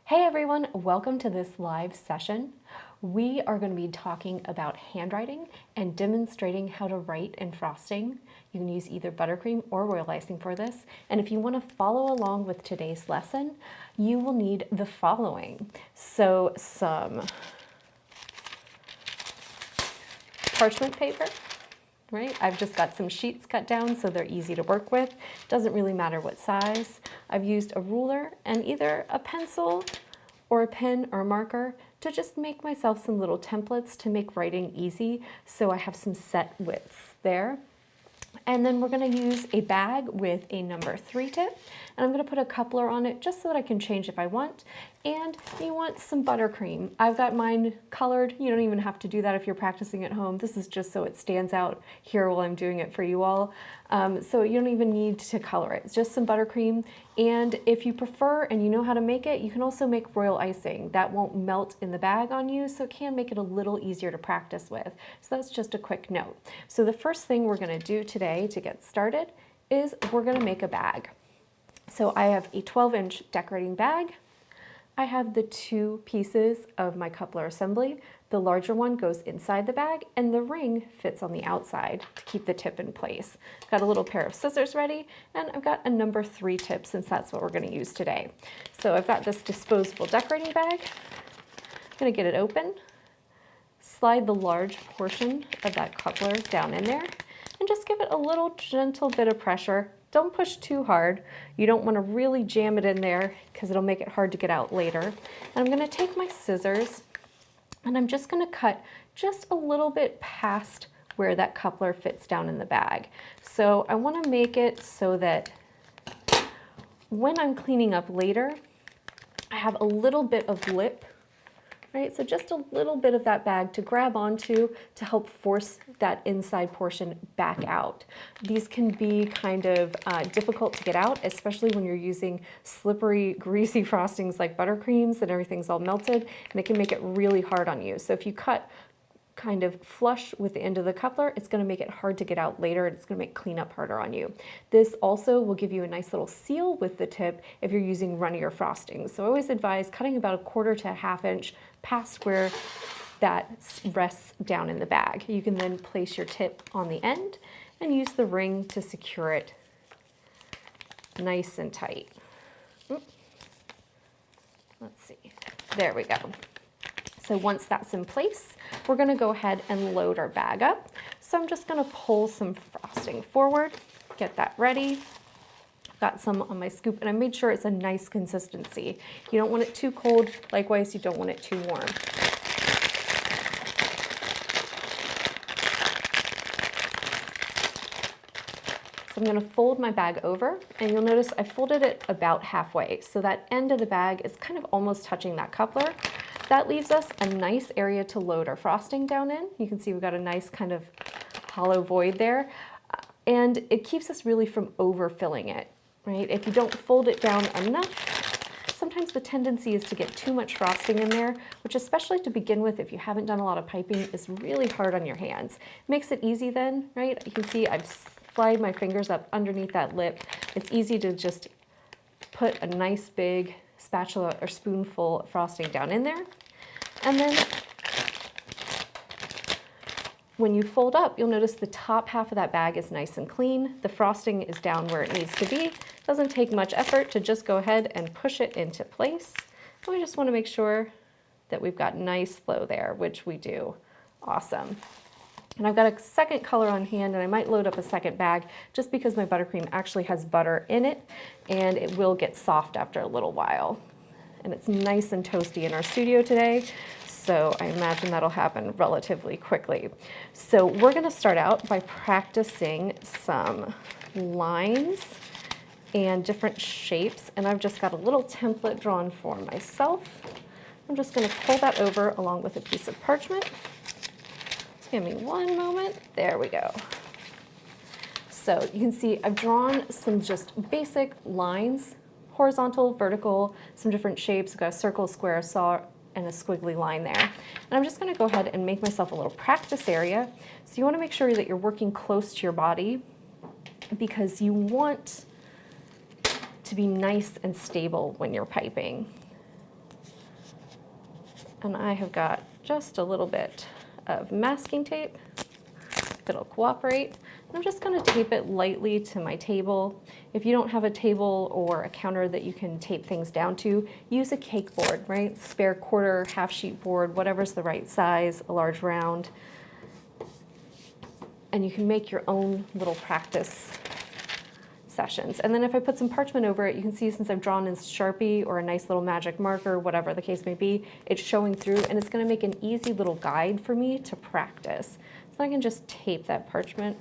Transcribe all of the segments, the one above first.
Hey everyone, welcome to this live session. We are going to be talking about handwriting and demonstrating how to write in frosting. You can use either buttercream or royal icing for this. And if you want to follow along with today's lesson, you will need the following. So some parchment paper, right? I've just got some sheets cut down so they're easy to work with. Doesn't really matter what size. I've used a ruler and either a pencil or a pen or a marker to just make myself some little templates to make writing easy. So I have some set widths there. And then we're going to use a bag with a number 3 tip, and I'm going to put a coupler on it just so that I can change if I want. And you want some buttercream. I've got mine colored. You don't even have to do that if you're practicing at home. This is just so it stands out here while I'm doing it for you all. So you don't even need to color it. It's just some buttercream. And if you prefer and you know how to make it, you can also make royal icing. That won't melt in the bag on you, so it can make it a little easier to practice with. So that's just a quick note. So the first thing we're going to do today to get started is we're going to make a bag. So I have a 12-inch decorating bag. I have the 2 pieces of my coupler assembly. The larger one goes inside the bag and the ring fits on the outside to keep the tip in place. I've got a little pair of scissors ready, and I've got a number 3 tip since that's what we're going to use today. So I've got this disposable decorating bag. I'm going to get it open, slide the large portion of that coupler down in there, and just give it a little gentle bit of pressure. Don't push too hard. You don't want to really jam it in there because it'll make it hard to get out later. And I'm going to take my scissors and I'm just going to cut just a little bit past where that coupler fits down in the bag. So I want to make it so that when I'm cleaning up later, I have a little bit of lip. Right, so just a little bit of that bag to grab onto to help force that inside portion back out. These can be kind of difficult to get out, especially when you're using slippery, greasy frostings like buttercreams and everything's all melted, and it can make it really hard on you. So if you cut kind of flush with the end of the coupler, it's going to make it hard to get out later, and it's going to make cleanup harder on you. This also will give you a nice little seal with the tip if you're using runnier frostings. So I always advise cutting about 1/4 to 1/2 inch past where that rests down in the bag. You can then place your tip on the end and use the ring to secure it nice and tight. Let's see. There we go. So once that's in place, we're going to go ahead and load our bag up. So I'm just going to pull some frosting forward, get that ready. I've got some on my scoop, and I made sure it's a nice consistency. You don't want it too cold. Likewise, you don't want it too warm. So I'm going to fold my bag over, and you'll notice I folded it about halfway. So that end of the bag is kind of almost touching that coupler. That leaves us a nice area to load our frosting down in. You can see we've got a nice kind of hollow void there. And it keeps us really from overfilling it, right? If you don't fold it down enough, sometimes the tendency is to get too much frosting in there, which especially to begin with, if you haven't done a lot of piping, is really hard on your hands. Makes it easy then, right? You can see I've slide my fingers up underneath that lip. It's easy to just put a nice big spatula or spoonful of frosting down in there. And then when you fold up, you'll notice the top half of that bag is nice and clean. The frosting is down where it needs to be. Doesn't take much effort to just go ahead and push it into place. And we just want to make sure that we've got nice flow there, which we do. Awesome. And I've got a second color on hand, and I might load up a second bag just because my buttercream actually has butter in it, and it will get soft after a little while. And it's nice and toasty in our studio today, so I imagine that'll happen relatively quickly. So we're going to start out by practicing some lines and different shapes, and I've just got a little template drawn for myself. I'm just going to pull that over along with a piece of parchment. Give me one moment. There we go. So you can see I've drawn some just basic lines, horizontal, vertical, some different shapes. I've got a circle, square, saw, and a squiggly line there. And I'm just going to go ahead and make myself a little practice area. So you want to make sure that you're working close to your body because you want to be nice and stable when you're piping. And I have got just a little bit of masking tape. It'll cooperate. And I'm just gonna tape it lightly to my table. If you don't have a table or a counter that you can tape things down to, use a cake board, right? Spare quarter, half sheet board, whatever's the right size, a large round. And you can make your own little practice sessions. And then if I put some parchment over it, you can see since I've drawn in Sharpie or a nice little magic marker, whatever the case may be, it's showing through and it's gonna make an easy little guide for me to practice. So I can just tape that parchment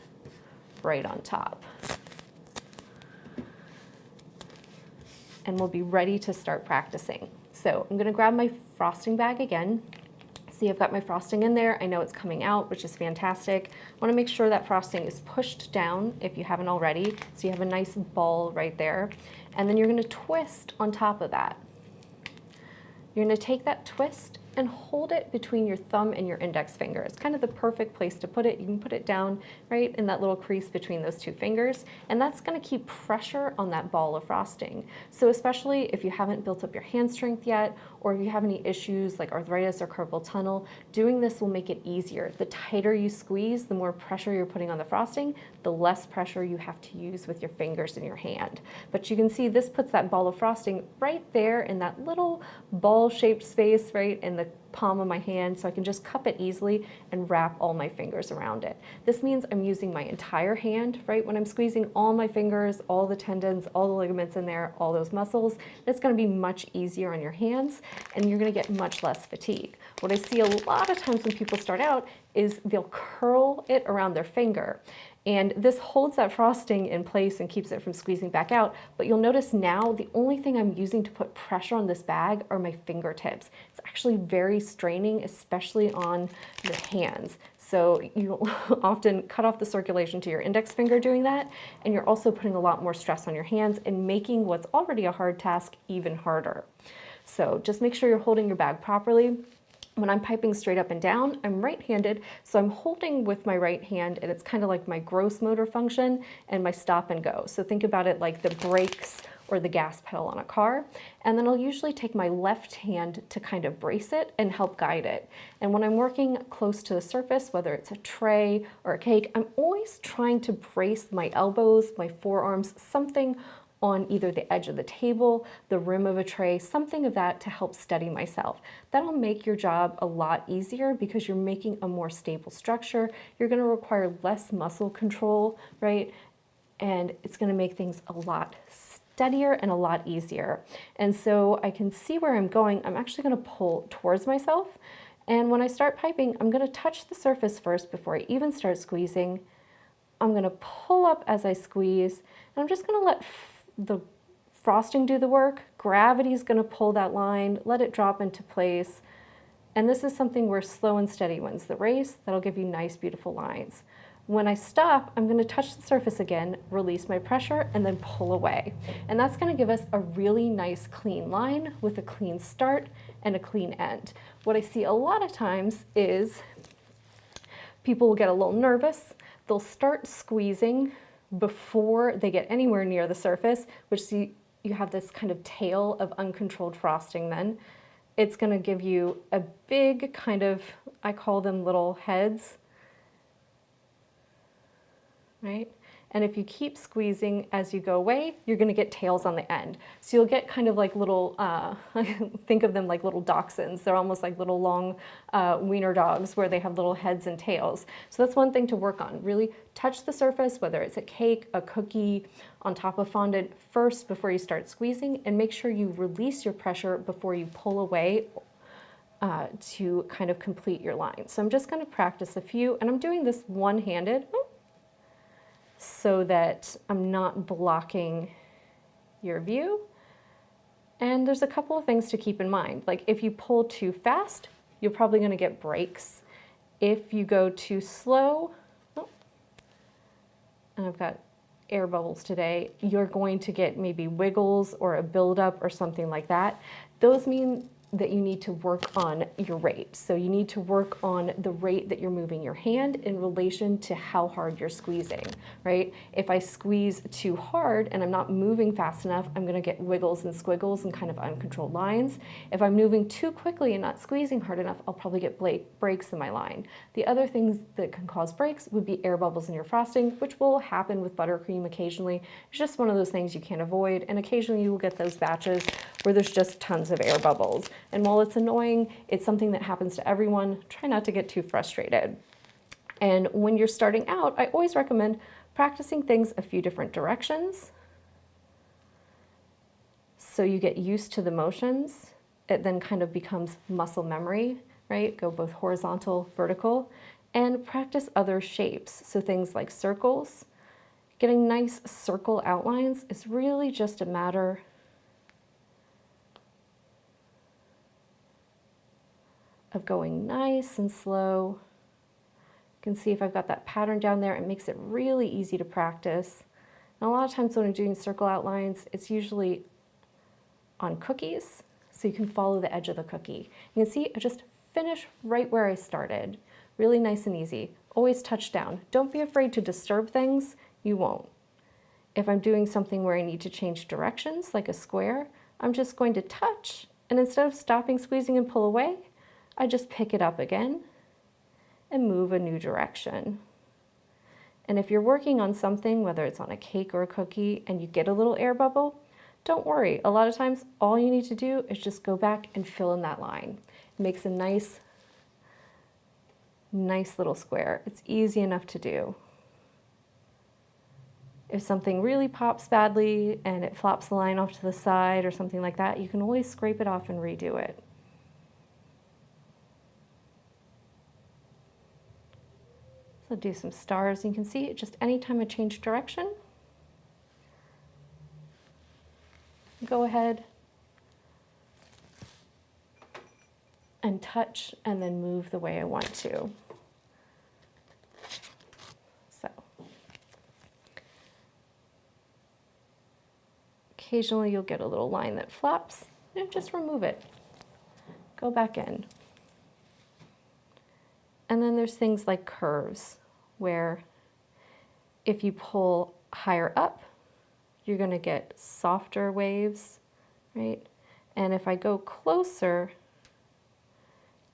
right on top. And we'll be ready to start practicing. So I'm gonna grab my frosting bag again. See, I've got my frosting in there. I know it's coming out, which is fantastic. I wanna make sure that frosting is pushed down if you haven't already, so you have a nice ball right there. And then you're gonna twist on top of that. You're gonna take that twist and hold it between your thumb and your index finger. It's kind of the perfect place to put it. You can put it down right in that little crease between those two fingers, and that's gonna keep pressure on that ball of frosting. So especially if you haven't built up your hand strength yet, or if you have any issues like arthritis or carpal tunnel, doing this will make it easier. The tighter you squeeze, the more pressure you're putting on the frosting, the less pressure you have to use with your fingers in your hand. But you can see this puts that ball of frosting right there in that little ball-shaped space, right in the palm of my hand, so I can just cup it easily and wrap all my fingers around it. This means I'm using my entire hand, right? When I'm squeezing all my fingers, all the tendons, all the ligaments in there, all those muscles, it's gonna be much easier on your hands and you're gonna get much less fatigue. What I see a lot of times when people start out is they'll curl it around their finger. And this holds that frosting in place and keeps it from squeezing back out. But you'll notice now the only thing I'm using to put pressure on this bag are my fingertips. It's actually very straining, especially on your hands. So you'll often cut off the circulation to your index finger doing that. And you're also putting a lot more stress on your hands and making what's already a hard task even harder. So just make sure you're holding your bag properly. When I'm piping straight up and down, I'm right-handed, so I'm holding with my right hand, and it's kind of like my gross motor function and my stop and go. So think about it like the brakes or the gas pedal on a car. And then I'll usually take my left hand to kind of brace it and help guide it. And when I'm working close to the surface, whether it's a tray or a cake, I'm always trying to brace my elbows, my forearms, something on either the edge of the table, the rim of a tray, something of that to help steady myself. That'll make your job a lot easier because you're making a more stable structure. You're gonna require less muscle control, right? And it's gonna make things a lot steadier and a lot easier. And so I can see where I'm going. I'm actually gonna pull towards myself. And when I start piping, I'm gonna touch the surface first before I even start squeezing. I'm gonna pull up as I squeeze, and I'm just gonna let the frosting do the work. Gravity is going to pull that line, let it drop into place. And this is something where slow and steady wins the race. That'll give you nice, beautiful lines. When I stop, I'm going to touch the surface again, release my pressure, and then pull away. And that's going to give us a really nice, clean line with a clean start and a clean end. What I see a lot of times is people will get a little nervous. They'll start squeezing before they get anywhere near the surface, which you have this kind of tail of uncontrolled frosting then. It's gonna give you a big kind of, I call them little heads, right? And if you keep squeezing as you go away, you're gonna get tails on the end. So you'll get kind of like little, think of them like little dachshunds. They're almost like little long wiener dogs where they have little heads and tails. So that's one thing to work on. Really touch the surface, whether it's a cake, a cookie, on top of fondant first before you start squeezing, and make sure you release your pressure before you pull away to kind of complete your line. So I'm just gonna practice a few, and I'm doing this one-handed, so that I'm not blocking your view. And there's a couple of things to keep in mind. Like if you pull too fast, you're probably gonna get breaks. If you go too slow, and I've got air bubbles today, you're going to get maybe wiggles or a buildup or something like that. Those mean that you need to work on your rate. So you need to work on the rate that you're moving your hand in relation to how hard you're squeezing, right? If I squeeze too hard and I'm not moving fast enough, I'm gonna get wiggles and squiggles and kind of uncontrolled lines. If I'm moving too quickly and not squeezing hard enough, I'll probably get breaks in my line. The other things that can cause breaks would be air bubbles in your frosting, which will happen with buttercream occasionally. It's just one of those things you can't avoid, and occasionally you will get those batches where there's just tons of air bubbles. And while it's annoying, it's something that happens to everyone. Try not to get too frustrated. And when you're starting out, I always recommend practicing things a few different directions so you get used to the motions. It then kind of becomes muscle memory, right? Go both horizontal, vertical, and practice other shapes. So things like circles. Getting nice circle outlines is really just a matter of going nice and slow. You can see if I've got that pattern down there, it makes it really easy to practice. And a lot of times when I'm doing circle outlines, it's usually on cookies, so you can follow the edge of the cookie. You can see I just finish right where I started. Really nice and easy. Always touch down. Don't be afraid to disturb things, you won't. If I'm doing something where I need to change directions, like a square, I'm just going to touch, and instead of stopping, squeezing, and pull away, I just pick it up again and move a new direction. And if you're working on something, whether it's on a cake or a cookie, and you get a little air bubble, don't worry. A lot of times, all you need to do is just go back and fill in that line. It makes a nice little square. It's easy enough to do. If something really pops badly and it flops the line off to the side or something like that, you can always scrape it off and redo it. So do some stars. You can see just anytime I change direction, go ahead and touch and then move the way I want to. So occasionally you'll get a little line that flops, and just remove it. Go back in. And then there's things like curves, where if you pull higher up, you're going to get softer waves, right? And if I go closer,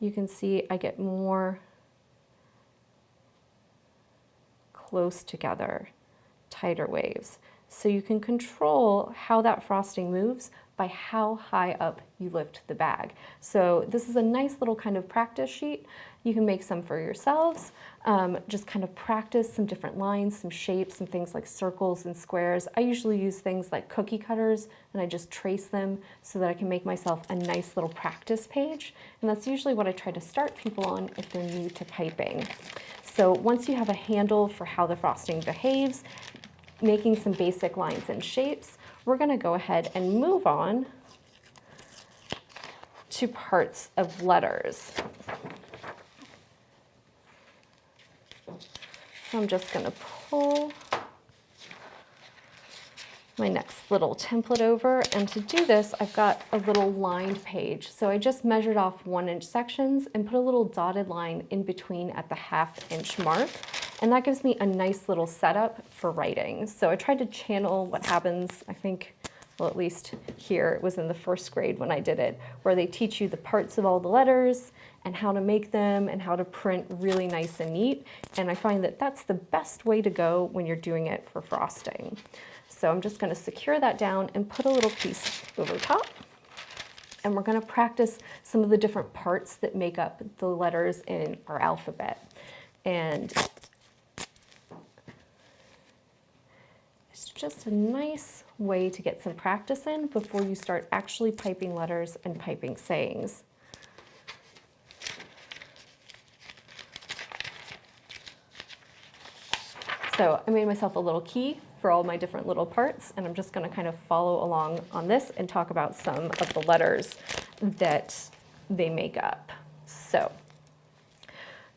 you can see I get more close together, tighter waves. So you can control how that frosting moves by how high up you lift the bag. So this is a nice little kind of practice sheet. You can make some for yourselves. Just kind of practice some different lines, some shapes, some things like circles and squares. I usually use things like cookie cutters, and I just trace them so that I can make myself a nice little practice page. And that's usually what I try to start people on if they're new to piping. So once you have a handle for how the frosting behaves, making some basic lines and shapes, we're going to go ahead and move on to parts of letters. So I'm just going to pull my next little template over, and to do this I've got a little lined page. So I just measured off 1-inch sections and put a little dotted line in between at the 1/2-inch mark. And that gives me a nice little setup for writing. So I tried to channel what happens, I think, well, at least here, it was in the 1st grade when I did it, where they teach you the parts of all the letters and how to make them and how to print really nice and neat. And I find that that's the best way to go when you're doing it for frosting. So I'm just gonna secure that down and put a little piece over top. And we're gonna practice some of the different parts that make up the letters in our alphabet. And it's just a nice way to get some practice in before you start actually piping letters and piping sayings. So I made myself a little key for all my different little parts, and I'm just going to kind of follow along on this and talk about some of the letters that they make up. So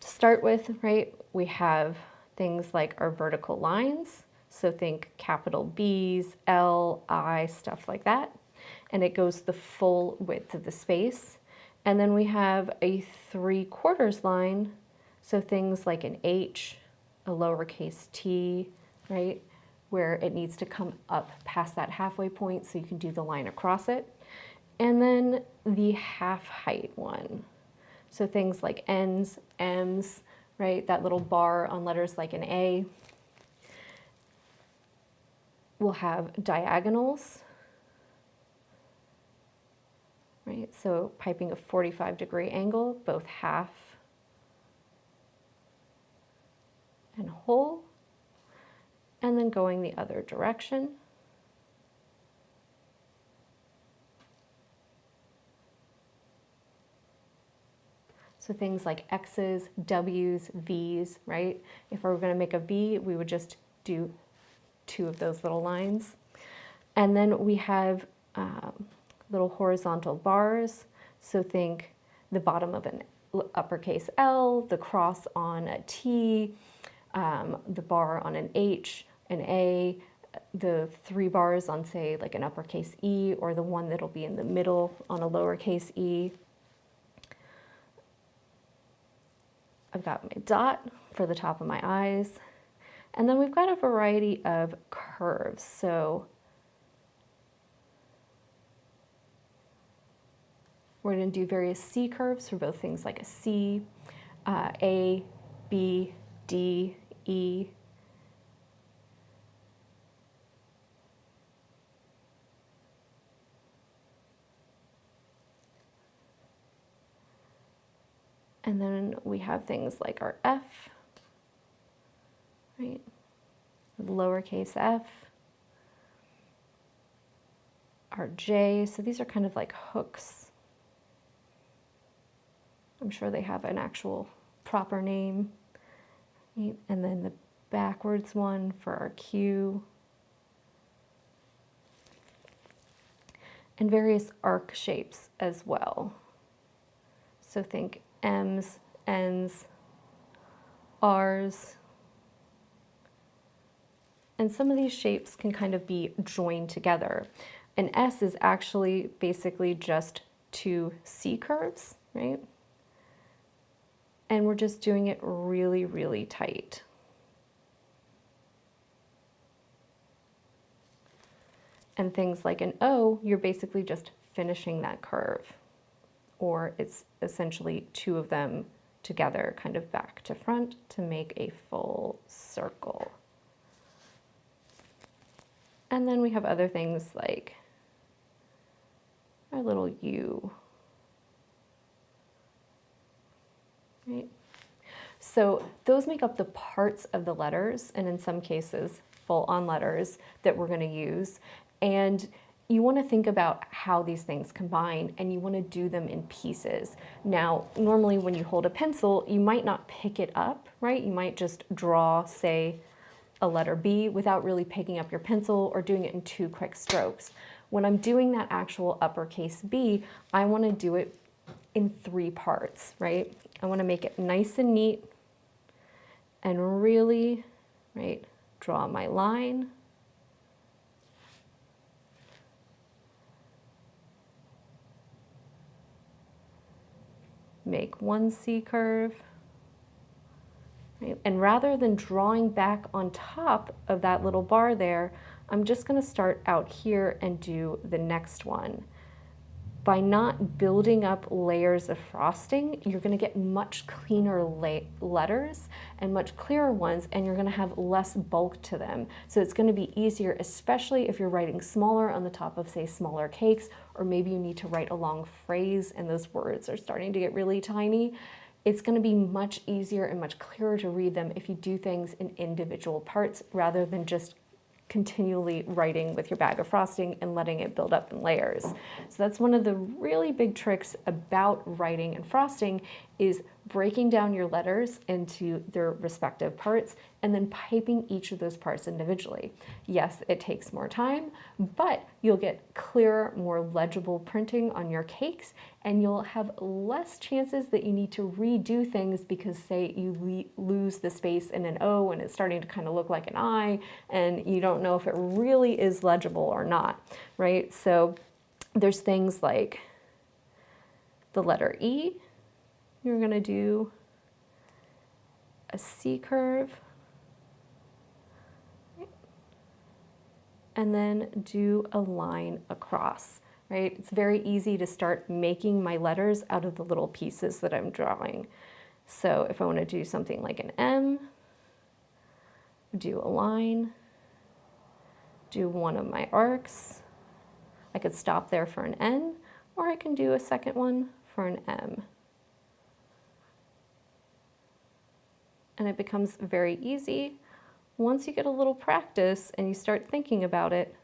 to start with, right, we have things like our vertical lines. So think capital B's, L, I, stuff like that. And it goes the full width of the space. And then we have a 3/4 line, so things like an H, a lowercase t, right, where it needs to come up past that halfway point so you can do the line across it. And then the half height one, so things like N's, M's, right, that little bar on letters like an A. We'll have diagonals, right? So piping a 45-degree angle, both half and whole, and then going the other direction. So things like X's, W's, V's, right? If we were going to make a V, we would just do 2 of those little lines. And then we have little horizontal bars. So think the bottom of an uppercase L, the cross on a T, the bar on an H, an A, the 3 bars on, say, like an uppercase E, or the one that'll be in the middle on a lowercase e. I've got my dot for the top of my eyes. And then we've got a variety of curves. So we're going to do various C curves for both things like a C, A, B, D, E. And then we have things like our F, right? Lowercase f, our J. So these are kind of like hooks. I'm sure they have an actual proper name. Right? And then the backwards one for our Q. And various arc shapes as well. So think M's, N's, R's. And some of these shapes can kind of be joined together. An S is actually basically just 2 C curves, right? And we're just doing it really, really tight. And things like an O, you're basically just finishing that curve. Or it's essentially 2 of them together, kind of back to front, to make a full circle. And then we have other things like our little U. Right? So those make up the parts of the letters, and in some cases, full-on letters that we're going to use. And you want to think about how these things combine, and you want to do them in pieces. Now, normally when you hold a pencil, you might not pick it up, right? You might just draw, say, a letter B without really picking up your pencil or doing it in 2 quick strokes. When I'm doing that actual uppercase B, I want to do it in 3 parts, right? I want to make it nice and neat and really, right, draw my line. Make 1 C curve. Right? And rather than drawing back on top of that little bar there, I'm just going to start out here and do the next one. By not building up layers of frosting, you're going to get much cleaner letters and much clearer ones, and you're going to have less bulk to them. So it's going to be easier, especially if you're writing smaller on the top of, say, smaller cakes, or maybe you need to write a long phrase and those words are starting to get really tiny. It's going to be much easier and much clearer to read them if you do things in individual parts rather than just continually writing with your bag of frosting and letting it build up in layers. So that's one of the really big tricks about writing and frosting, is breaking down your letters into their respective parts and then piping each of those parts individually. Yes, it takes more time, but you'll get clearer, more legible printing on your cakes, and you'll have less chances that you need to redo things because, say, you lose the space in an O and it's starting to kind of look like an I, and you don't know if it really is legible or not, right? So there's things like the letter E, you're going to do a C curve, and then do a line across, right? It's very easy to start making my letters out of the little pieces that I'm drawing. So if I want to do something like an M, do a line, do one of my arcs. I could stop there for an N, or I can do a second one for an M. And it becomes very easy once you get a little practice and you start thinking about it.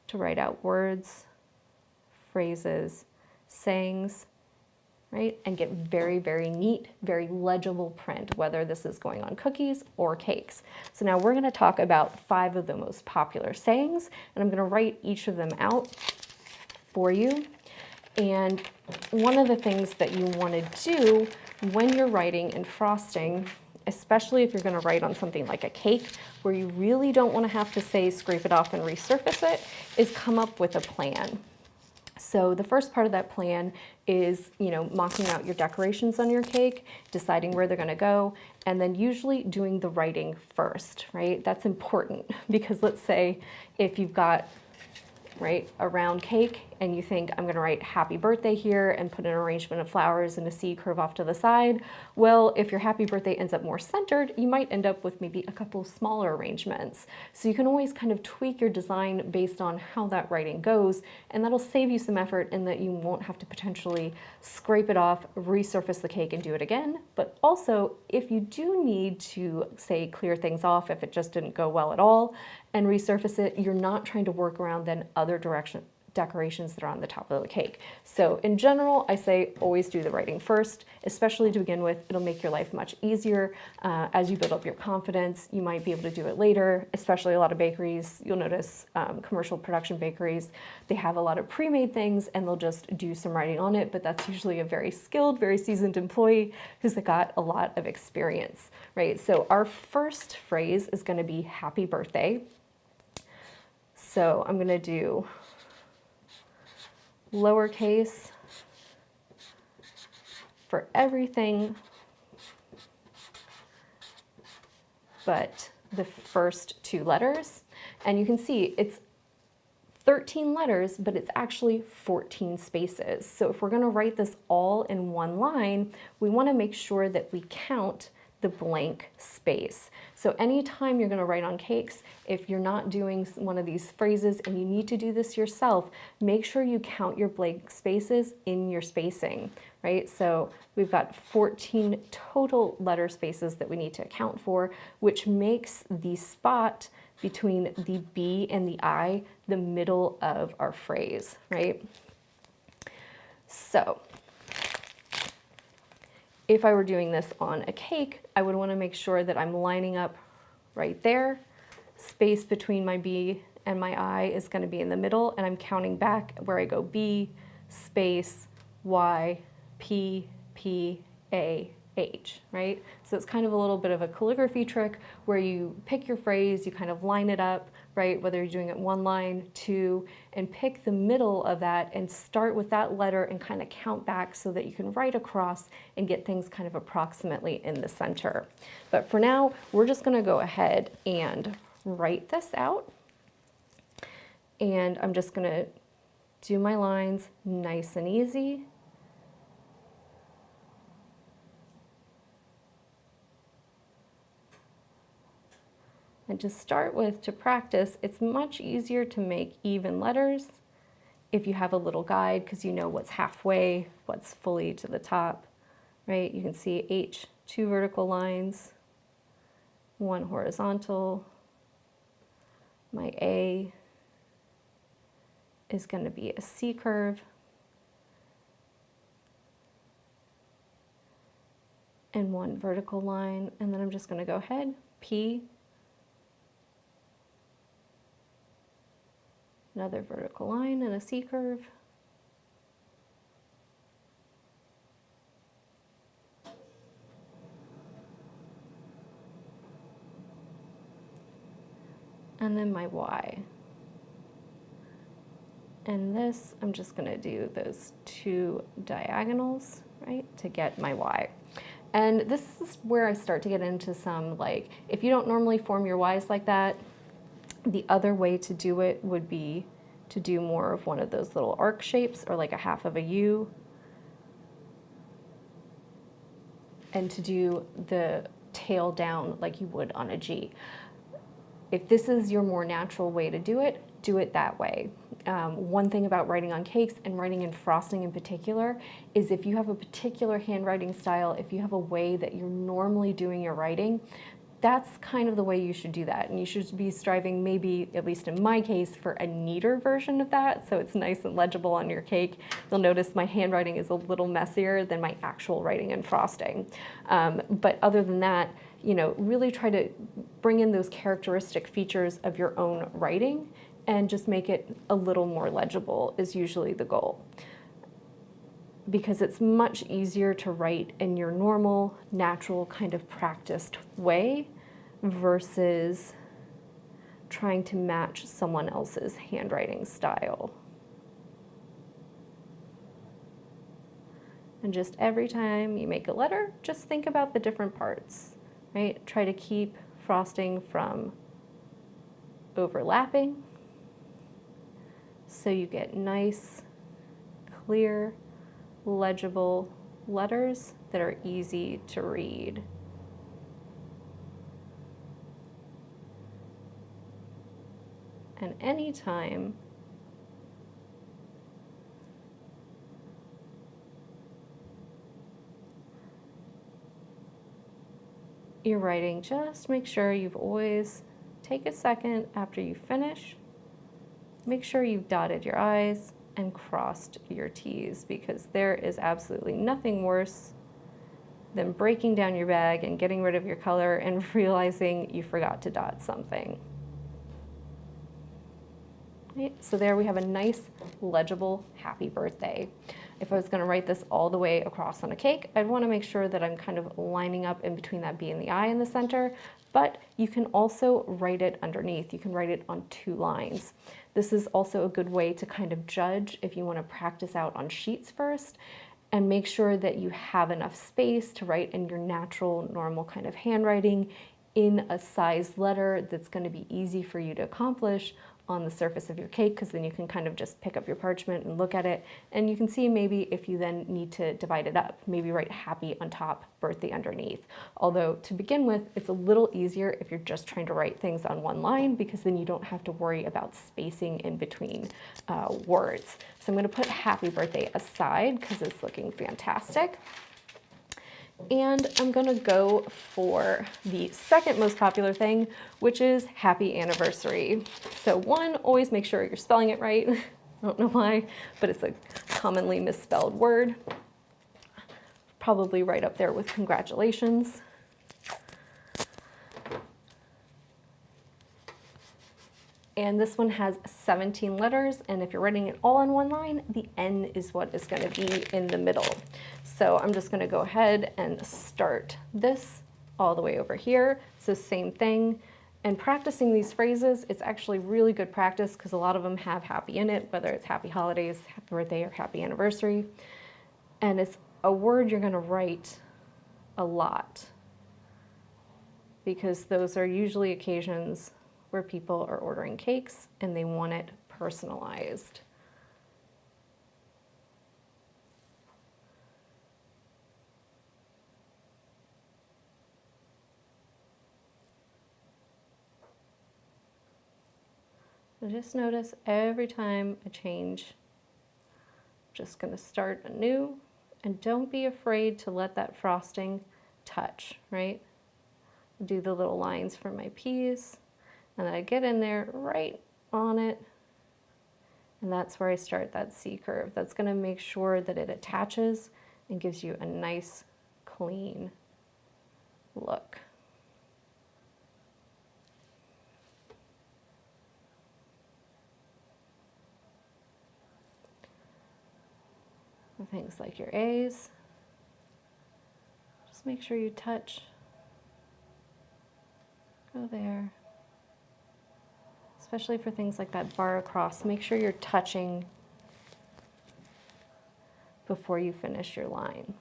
To write out words, phrases, sayings, right? And get very, very neat, very legible print, whether this is going on cookies or cakes. So now we're gonna talk about 5 of the most popular sayings, and I'm gonna write each of them out for you. And one of the things that you wanna do when you're writing and frosting, especially if you're gonna write on something like a cake, where you really don't wanna have to say scrape it off and resurface it, is come up with a plan. So the first part of that plan is, mocking out your decorations on your cake, deciding where they're gonna go, and then usually doing the writing first, right? That's important because let's say if you've got, right, a round cake and you think I'm gonna write happy birthday here and put an arrangement of flowers and a C curve off to the side. Well, if your happy birthday ends up more centered, you might end up with maybe a couple smaller arrangements. So you can always kind of tweak your design based on how that writing goes, and that'll save you some effort in that you won't have to potentially scrape it off, resurface the cake and do it again. But also, if you do need to, say, clear things off if it just didn't go well at all and resurface it, you're not trying to work around then other decorations that are on the top of the cake. So in general, I say always do the writing first, especially to begin with. It'll make your life much easier. As you build up your confidence, you might be able to do it later, especially a lot of bakeries. You'll notice commercial production bakeries, they have a lot of pre-made things and they'll just do some writing on it, but that's usually a very skilled, very seasoned employee who's got a lot of experience, right? So our first phrase is gonna be happy birthday. So I'm gonna do lowercase for everything but the first 2 letters. And you can see it's 13 letters, but it's actually 14 spaces. So if we're gonna write this all in one line, we wanna make sure that we count the blank space. So anytime you're gonna write on cakes, if you're not doing one of these phrases and you need to do this yourself, make sure you count your blank spaces in your spacing, right? So we've got 14 total letter spaces that we need to account for, which makes the spot between the B and the I the middle of our phrase, right? So if I were doing this on a cake, I would want to make sure that I'm lining up right there. Space between my B and my I is going to be in the middle, and I'm counting back where I go B, space, Y, P, P, A, H, right? So it's kind of a little bit of a calligraphy trick where you pick your phrase, you kind of line it up, right? Whether you're doing it 1 line, 2, and pick the middle of that and start with that letter and kind of count back so that you can write across and get things kind of approximately in the center. But for now, we're just gonna go ahead and write this out. And I'm just gonna do my lines nice and easy. And to start with, to practice, it's much easier to make even letters if you have a little guide, because you know what's halfway, what's fully to the top, right? You can see H, 2 vertical lines, 1 horizontal. My A is going to be a C curve. And 1 vertical line, and then I'm just going to go ahead, P, another vertical line and a C curve. And then my Y. And this, I'm just gonna do those 2 diagonals, right, to get my Y. And this is where I start to get into some, like, if you don't normally form your Ys like that, the other way to do it would be to do more of one of those little arc shapes, or like a half of a U, and to do the tail down like you would on a G. If this is your more natural way to do it that way. One thing about writing on cakes, and writing in frosting in particular, is if you have a particular handwriting style, if you have a way that you're normally doing your writing, that's kind of the way you should do that. And you should be striving, maybe, at least in my case, for a neater version of that, so it's nice and legible on your cake. You'll notice my handwriting is a little messier than my actual writing in frosting. But other than that, you know, really try to bring in those characteristic features of your own writing and just make it a little more legible is usually the goal. Because it's much easier to write in your normal, natural, kind of practiced way versus trying to match someone else's handwriting style. And just every time you make a letter, just think about the different parts, right? Try to keep frosting from overlapping so you get nice, clear, legible letters that are easy to read. And anytime you're writing, just make sure you've always take a second after you finish, make sure you've dotted your I's and crossed your T's, because there is absolutely nothing worse than breaking down your bag and getting rid of your color and realizing you forgot to dot something. Right, so there we have a nice, legible happy birthday. If I was going to write this all the way across on a cake, I'd want to make sure that I'm kind of lining up in between that B and the I in the center, but you can also write it underneath. You can write it on 2 lines. This is also a good way to kind of judge if you want to practice out on sheets first and make sure that you have enough space to write in your natural, normal kind of handwriting in a sized letter that's going to be easy for you to accomplish on the surface of your cake, because then you can kind of just pick up your parchment and look at it, and you can see maybe if you then need to divide it up, maybe write happy on top, birthday underneath. Although to begin with, it's a little easier if you're just trying to write things on 1 line, because then you don't have to worry about spacing in between words. So I'm going to put happy birthday aside because it's looking fantastic. And I'm gonna go for the second most popular thing, which is happy anniversary. So 1, always make sure you're spelling it right. I don't know why, but it's a commonly misspelled word. Probably right up there with congratulations. And this one has 17 letters, and if you're writing it all on 1 line, the N is what is going to be in the middle. So I'm just going to go ahead and start this all the way over here. So same thing. And practicing these phrases, it's actually really good practice because a lot of them have happy in it, whether it's happy holidays, happy birthday, or happy anniversary. And it's a word you're going to write a lot because those are usually occasions where people are ordering cakes and they want it personalized. So just notice every time I change, I'm just going to start anew, and don't be afraid to let that frosting touch, right? Do the little lines for my P's. And then I get in there right on it, and that's where I start that C curve. That's going to make sure that it attaches and gives you a nice, clean look. And things like your A's, just make sure you touch, go there. Especially for things like that bar across, make sure you're touching before you finish your line.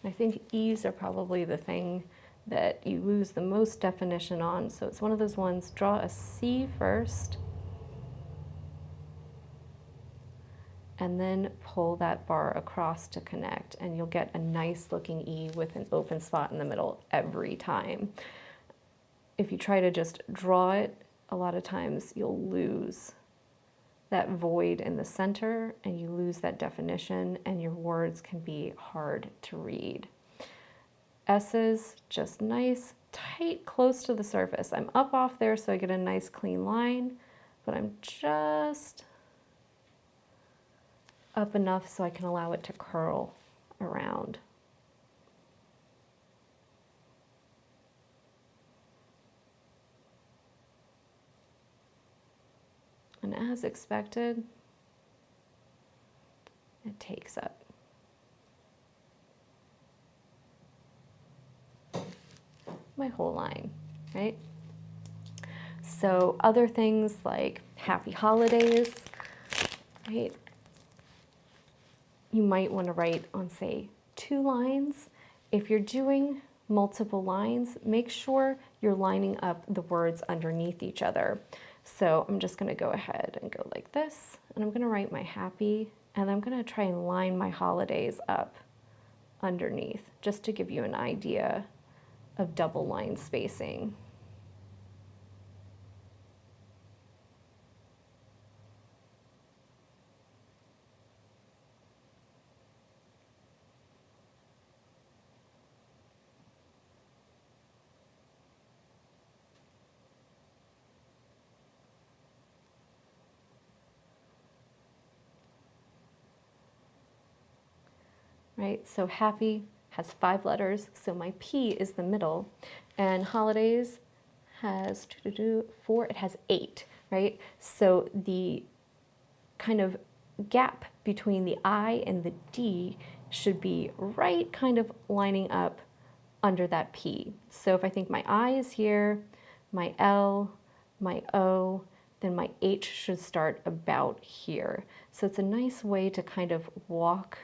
I think E's are probably the thing that you lose the most definition on. So it's one of those ones, draw a C first, and then pull that bar across to connect, and you'll get a nice looking E with an open spot in the middle every time. If you try to just draw it, a lot of times you'll lose that void in the center and you lose that definition and your words can be hard to read. S's, just nice, tight, close to the surface. I'm up off there so I get a nice clean line, but I'm just up enough so I can allow it to curl around. And as expected, it takes up. My whole line, right? So other things like happy holidays, right? You might want to write on, say, 2 lines. If you're doing multiple lines, make sure you're lining up the words underneath each other. So I'm just going to go ahead and go like this, and I'm going to write my happy, and I'm going to try and line my holidays up underneath, just to give you an idea of double line spacing. Right, so happy has 5 letters, so my P is the middle, and holidays has 4, it has 8, right? So the kind of gap between the I and the D should be right kind of lining up under that P. So if I think my I is here, my L, my O, then my H should start about here. So it's a nice way to kind of walk,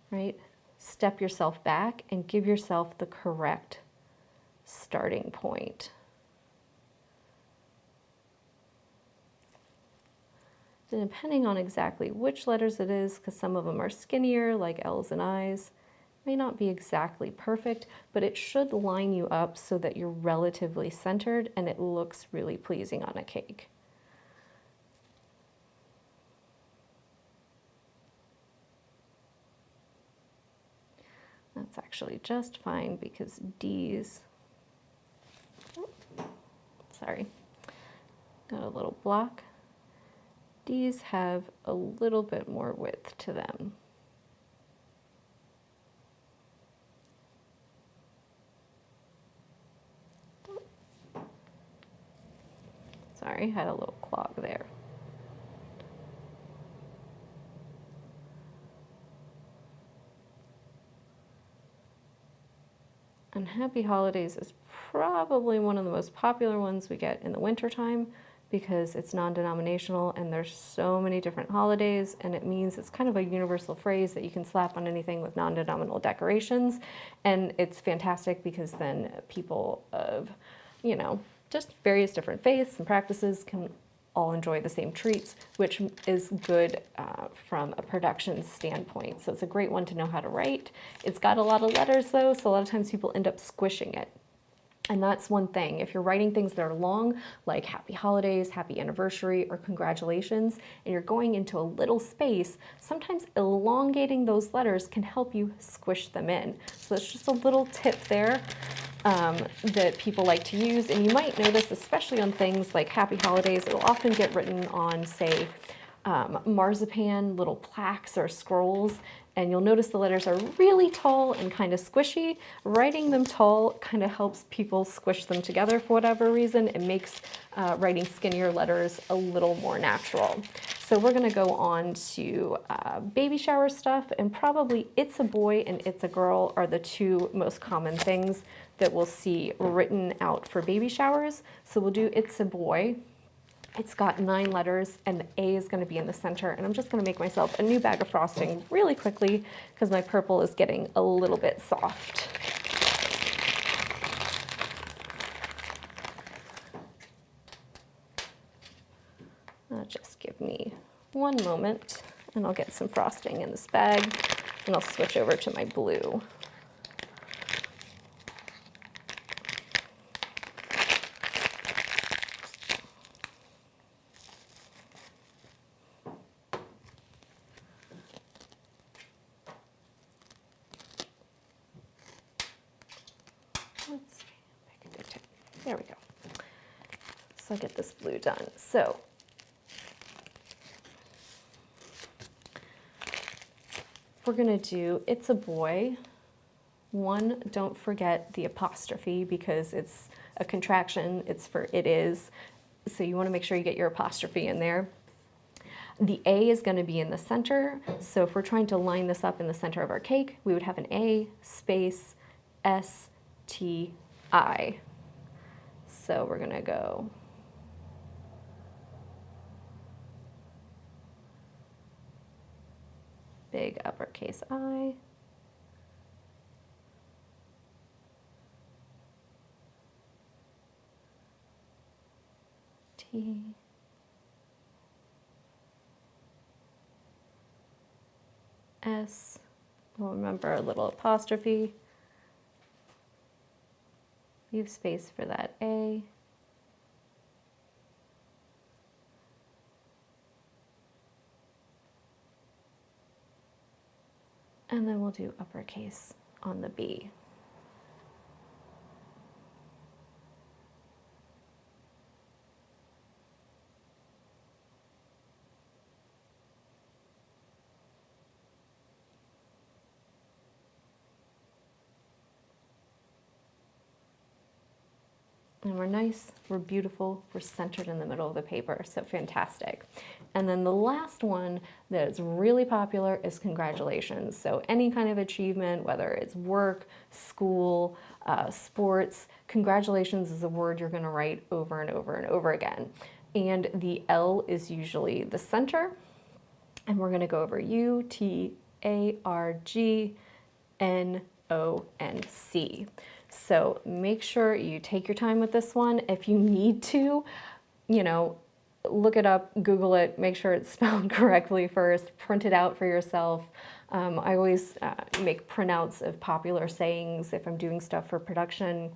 right? Step yourself back and give yourself the correct starting point. And depending on exactly which letters it is, because some of them are skinnier, like L's and I's, may not be exactly perfect, but it should line you up so that you're relatively centered and it looks really pleasing on a cake. That's actually just fine because D's, sorry, got a little block. D's have a little bit more width to them. Sorry, had a little clog there. And Happy Holidays is probably one of the most popular ones we get in the wintertime because it's non-denominational and there's so many different holidays, and it means it's kind of a universal phrase that you can slap on anything with non-denominational decorations. And it's fantastic because then people of, you know, just various different faiths and practices can all enjoy the same treats, which is good from a production standpoint. So it's a great one to know how to write. It's got a lot of letters though, so a lot of times people end up squishing it. And that's one thing. If you're writing things that are long, like happy holidays, happy anniversary, or congratulations, and you're going into a little space, sometimes elongating those letters can help you squish them in. So that's just a little tip there that people like to use. And you might notice, especially on things like happy holidays, it'll often get written on, say, marzipan little plaques or scrolls, and you'll notice the letters are really tall and kind of squishy. Writing them tall kind of helps people squish them together for whatever reason. It makes writing skinnier letters a little more natural. So we're gonna go on to baby shower stuff, and probably "it's a boy" and "it's a girl" are the two most common things that we'll see written out for baby showers. So we'll do "it's a boy." It's got 9 letters, and the A is going to be in the center. And I'm just going to make myself a new bag of frosting really quickly because my purple is getting a little bit soft. Just give me one moment, and I'll get some frosting in this bag, and I'll switch over to my blue. Let's see, pick a good tip. There we go. So I'll get this blue done. So we're gonna do "it's a boy." One, don't forget the apostrophe because it's a contraction. It's for "it is." So you wanna make sure you get your apostrophe in there. The A is gonna be in the center. So if we're trying to line this up in the center of our cake, we would have an A space S-T-I. So we're gonna go big uppercase I, T, S, we'll remember a little apostrophe, leave space for that A, and then we'll do uppercase on the B. And we're nice, we're beautiful, we're centered in the middle of the paper, so fantastic. And then the last one that is really popular is congratulations. So any kind of achievement, whether it's work, school, sports, congratulations is a word you're gonna write over and over and over again. And the L is usually the center, and we're gonna go over U-T-A-R-G-N-O-N-C. So make sure you take your time with this one. If you need to, look it up, Google it, make sure it's spelled correctly first, print it out for yourself. I always make printouts of popular sayings if I'm doing stuff for production,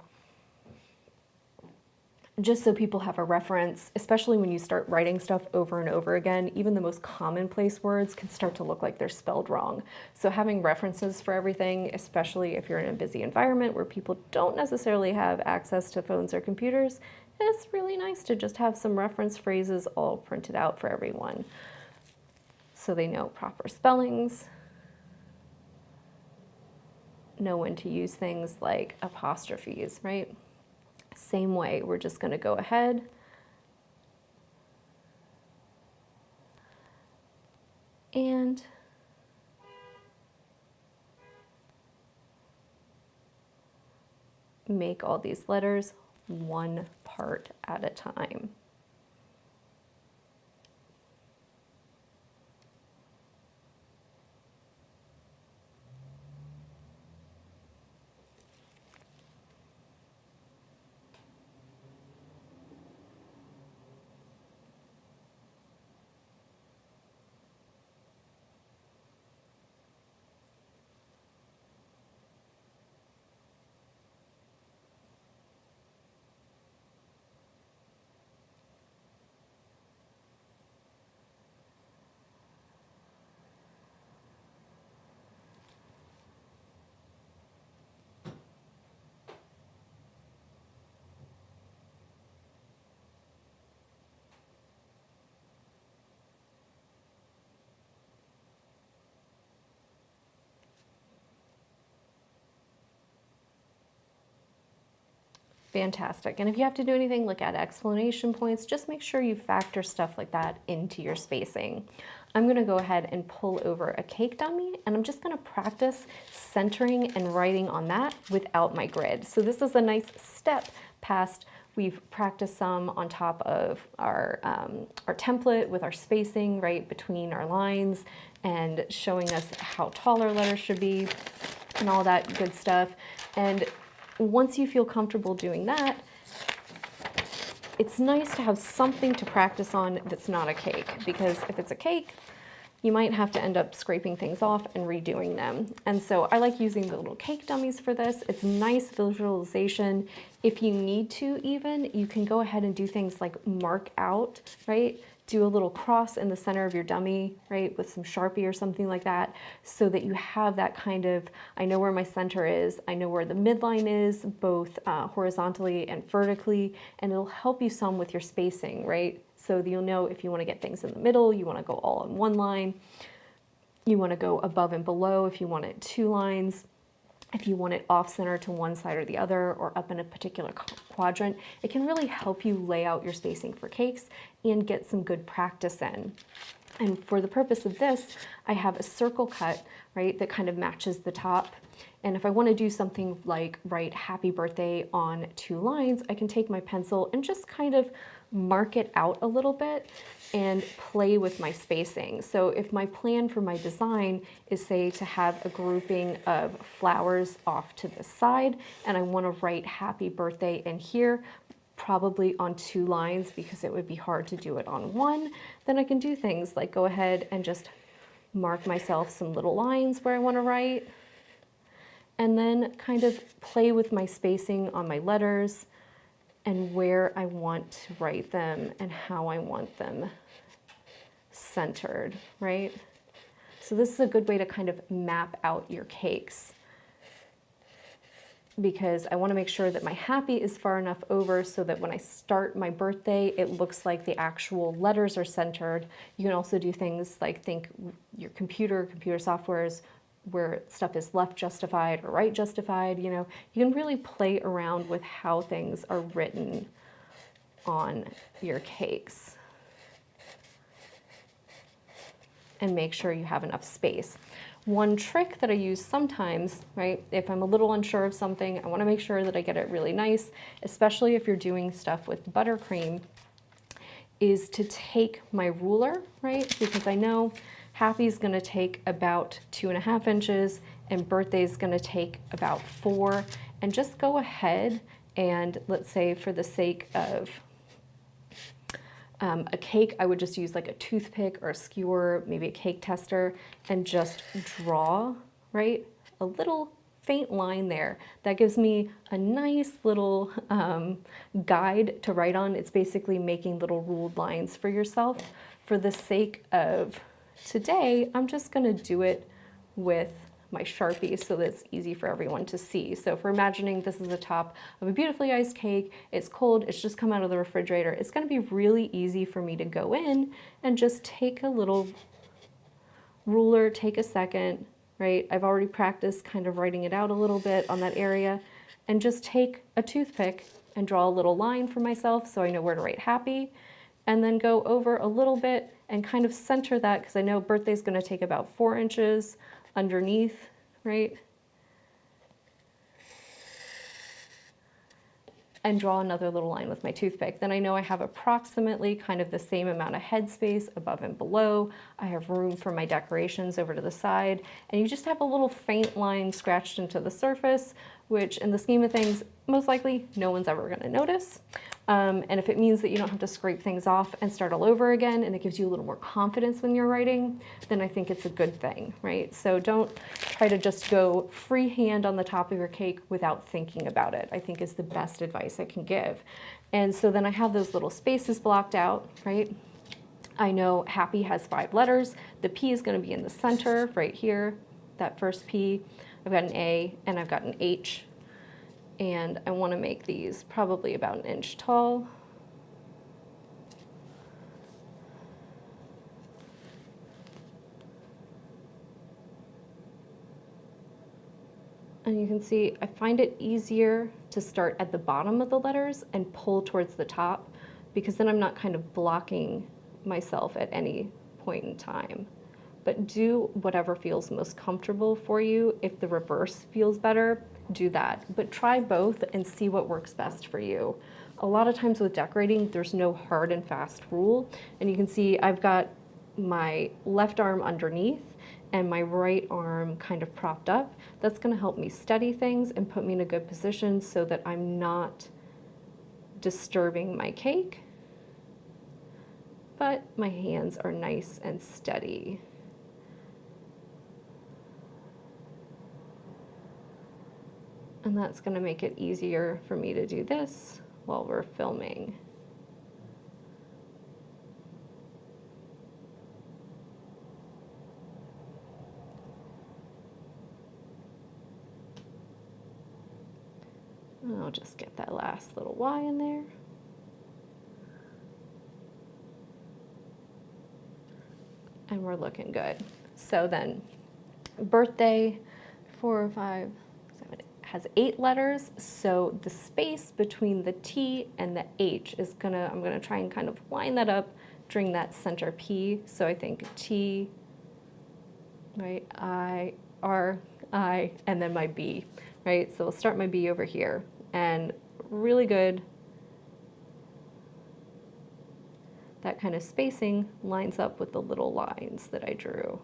just so people have a reference, especially when you start writing stuff over and over again. Even the most commonplace words can start to look like they're spelled wrong. So having references for everything, especially if you're in a busy environment where people don't necessarily have access to phones or computers, it's really nice to just have some reference phrases all printed out for everyone so they know proper spellings, know when to use things like apostrophes, right? Same way, we're just going to go ahead and make all these letters one part at a time. Fantastic. And if you have to do anything, look at explanation points. Just make sure you factor stuff like that into your spacing. I'm gonna go ahead and pull over a cake dummy, and I'm just gonna practice centering and writing on that without my grid. So this is a nice step past. We've practiced some on top of our template with our spacing right between our lines and showing us how tall our letters should be and all that good stuff. And once you feel comfortable doing that, it's nice to have something to practice on that's not a cake, because if it's a cake, you might have to end up scraping things off and redoing them. And so I like using the little cake dummies for this. It's nice visualization. If you need to even, you can go ahead and do things like mark out, right? Do a little cross in the center of your dummy, right, with some Sharpie or something like that, so that you have that kind of, I know where my center is, I know where the midline is, both horizontally and vertically, and it'll help you some with your spacing, right? So that you'll know if you want to get things in the middle, you want to go all in one line, you want to go above and below if you want it 2 lines, if you want it off center to one side or the other, or up in a particular quadrant. It can really help you lay out your spacing for cakes and get some good practice in. And for the purpose of this, I have a circle cut, right, that kind of matches the top. And if I want to do something like write happy birthday on 2 lines, I can take my pencil and just kind of mark it out a little bit and play with my spacing. So if my plan for my design is, say, to have a grouping of flowers off to the side, and I want to write happy birthday in here, probably on 2 lines because it would be hard to do it on 1, then I can do things like go ahead and just mark myself some little lines where I want to write, and then kind of play with my spacing on my letters and where I want to write them and how I want them centered, right? So this is a good way to kind of map out your cakes, because I want to make sure that my happy is far enough over so that when I start my birthday, it looks like the actual letters are centered. You can also do things like think your computer softwares where stuff is left justified or right justified, you know. You can really play around with how things are written on your cakes and make sure you have enough space. One trick that I use sometimes, right, if I'm a little unsure of something, I want to make sure that I get it really nice, especially if you're doing stuff with buttercream, is to take my ruler, right, because I know happy is going to take about 2.5 inches and birthday is going to take about 4, and just go ahead and, let's say for the sake of a cake, I would just use like a toothpick or a skewer, maybe a cake tester, and just draw, right, a little faint line there. That gives me a nice little guide to write on. It's basically making little ruled lines for yourself. For the sake of today, I'm just going to do it with my Sharpie so that it's easy for everyone to see. So if we're imagining this is the top of a beautifully iced cake, it's cold, it's just come out of the refrigerator, it's going to be really easy for me to go in and just take a little ruler, take a second, right? I've already practiced kind of writing it out a little bit on that area, and just take a toothpick and draw a little line for myself so I know where to write happy, and then go over a little bit and kind of center that, because I know birthday's going to take about 4 inches underneath, right? And draw another little line with my toothpick. Then I know I have approximately kind of the same amount of headspace above and below. I have room for my decorations over to the side, and you just have a little faint line scratched into the surface, which in the scheme of things, most likely no one's ever gonna notice. And if it means that you don't have to scrape things off and start all over again, and it gives you a little more confidence when you're writing, then I think it's a good thing, right? So don't try to just go freehand on the top of your cake without thinking about it, I think is the best advice I can give. And so then I have those little spaces blocked out, right? I know happy has 5 letters. The P is going to be in the center right here, that first P. I've got an A and I've got an H. And I want to make these probably about 1 inch tall. And you can see I find it easier to start at the bottom of the letters and pull towards the top, because then I'm not kind of blocking myself at any point in time. But do whatever feels most comfortable for you. If the reverse feels better, do that. But try both and see what works best for you. A lot of times with decorating, there's no hard and fast rule. And you can see I've got my left arm underneath and my right arm kind of propped up. That's gonna help me steady things and put me in a good position so that I'm not disturbing my cake, but my hands are nice and steady. And that's gonna make it easier for me to do this while we're filming. And I'll just get that last little Y in there. And we're looking good. So then, birthday, 4, 5, 7, has 8 letters. So the space between the T and the H is I'm gonna try and kind of line that up during that center P. So I think T, right, I, R, I, and then my B, right? So we'll start my B over here, and really good. That kind of spacing lines up with the little lines that I drew.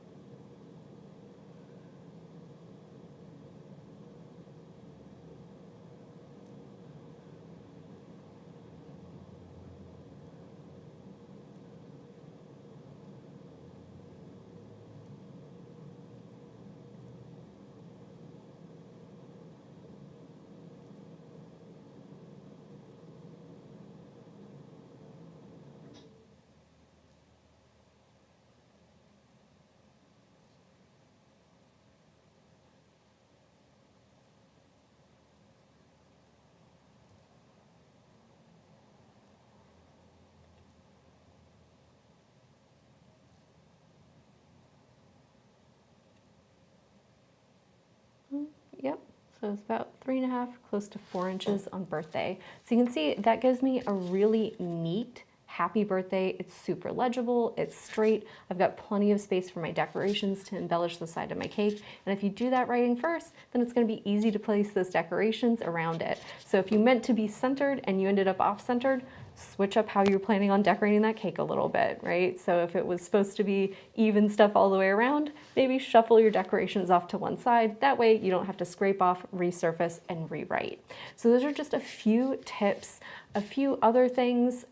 Yep, so it's about 3.5, close to 4 inches on birthday. So you can see that gives me a really neat happy birthday. It's super legible, it's straight. I've got plenty of space for my decorations to embellish the side of my cake. And if you do that writing first, then it's gonna be easy to place those decorations around it. So if you meant to be centered and you ended up off-centered, switch up how you're planning on decorating that cake a little bit, right? So if it was supposed to be even stuff all the way around, maybe shuffle your decorations off to one side. That way you don't have to scrape off, resurface, and rewrite. So those are just a few tips. A few other things.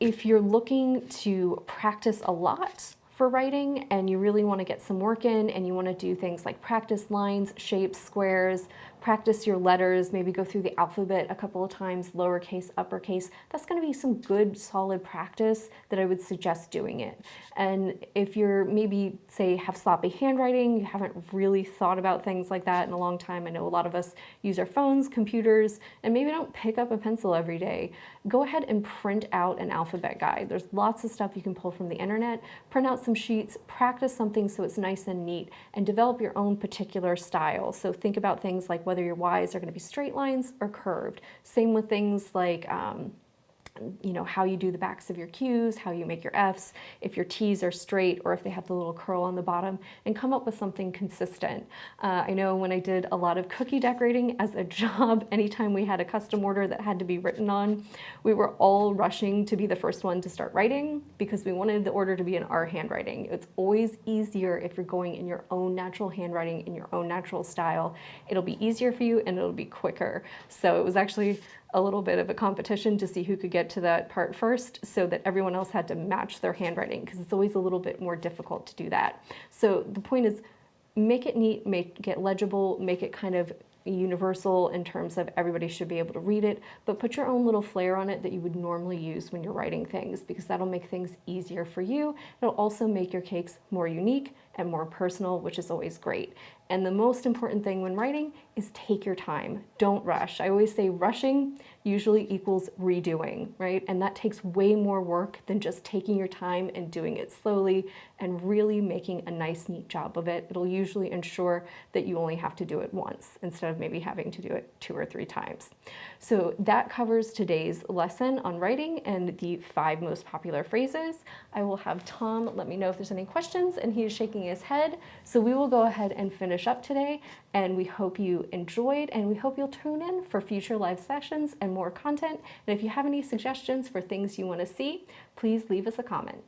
If you're looking to practice a lot for writing and you really want to get some work in and you want to do things like practice lines, shapes, squares, practice your letters, maybe go through the alphabet a couple of times, lowercase, uppercase, that's going to be some good solid practice that I would suggest doing it. And if you're maybe, say, have sloppy handwriting, you haven't really thought about things like that in a long time. I know a lot of us use our phones, computers, and maybe don't pick up a pencil every day. Go ahead and print out an alphabet guide. There's lots of stuff you can pull from the internet. Print out some sheets, practice something so it's nice and neat, and develop your own particular style. So think about things like whether your Y's are going to be straight lines or curved. Same with things like you know, how you do the backs of your Q's, how you make your F's, if your T's are straight or if they have the little curl on the bottom, and come up with something consistent. I know when I did a lot of cookie decorating as a job, anytime we had a custom order that had to be written on, we were all rushing to be the first one to start writing because we wanted the order to be in our handwriting. It's always easier if you're going in your own natural handwriting, in your own natural style. It'll be easier for you and it'll be quicker. So it was actually a little bit of a competition to see who could get to that part first so that everyone else had to match their handwriting because it's always a little bit more difficult to do that. So the point is make it neat, make it legible, make it kind of universal in terms of everybody should be able to read it, but put your own little flair on it that you would normally use when you're writing things because that'll make things easier for you. It'll also make your cakes more unique and more personal, which is always great. And the most important thing when writing is take your time. Don't rush. I always say rushing usually equals redoing, right? And that takes way more work than just taking your time and doing it slowly and really making a nice, neat job of it. It'll usually ensure that you only have to do it once instead of maybe having to do it 2 or 3 times. So that covers today's lesson on writing and the 5 most popular phrases. I will have Tom let me know if there's any questions, and he is shaking his head. So we will go ahead and finish up today, and we hope you enjoyed, and we hope you'll tune in for future live sessions and more content. And if you have any suggestions for things you want to see, please leave us a comment.